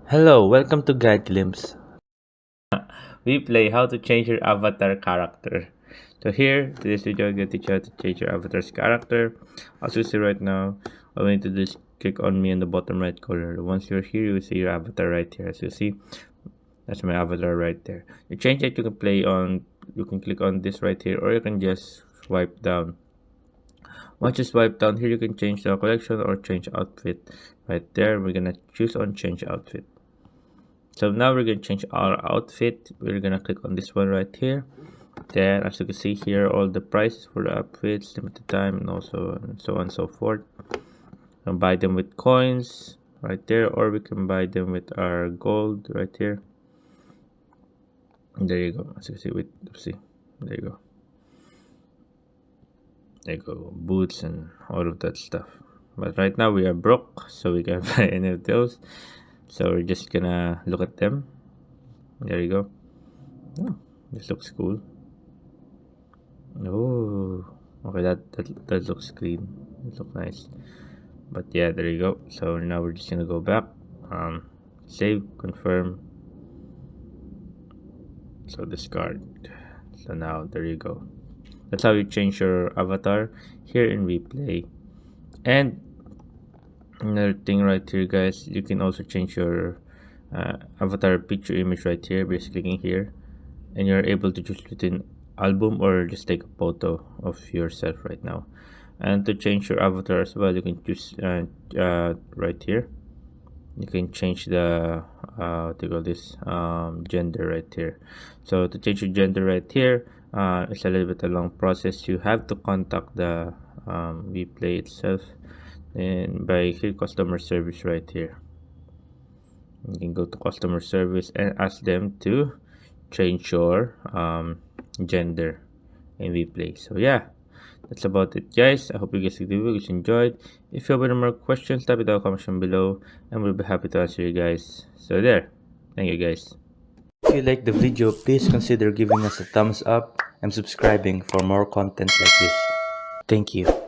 Hello, welcome to Guide Glimpse. We play how to change your avatar character. So here, this video, I'm going to teach you how to change your avatar's character. As you see right now, all we need to do is click on me in the bottom right corner. Once you're here, you will see your avatar right here. As you see, that's my avatar right there. To change it, you can click on this right here, or you can just swipe down. Once you swipe down here, you can change the collection or change outfit. Right there, we're gonna choose on change outfit. So now we're going to change our outfit. We're going to click on this one right here. Then as you can see here, all the prices for the outfits, limited time, and also and so on and so forth. You can buy them with coins right there, or we can buy them with our gold right here. And there you go. As you can see, there you go. There you go, boots and all of that stuff. But right now we are broke, so we can't buy any of those. So we're just gonna look at them. There you go. Oh, this looks cool. Oh, okay, that looks clean. It looks nice. But yeah, there you go. So now we're just gonna go back. Save, confirm. So discard. So now there you go. That's how you change your avatar here in WePlay. And another thing right here, guys, you can also change your avatar picture image right here by clicking here, and you're able to choose between album or just take a photo of yourself right now. And to change your avatar as well, you can choose right here. You can change the what do you call this, gender right here. So to change your gender right here, it's a little bit a long process. You have to contact the WePlay itself, and by here customer service right here, you can go to customer service and ask them to change your gender in WePlay. So yeah, that's about it, guys. I hope you guys enjoyed. If you have any more questions, type it down in the comment section below, and we'll be happy to answer you guys. So there, thank you guys. If you like the video, please consider giving us a thumbs up and subscribing for more content like this. Thank you.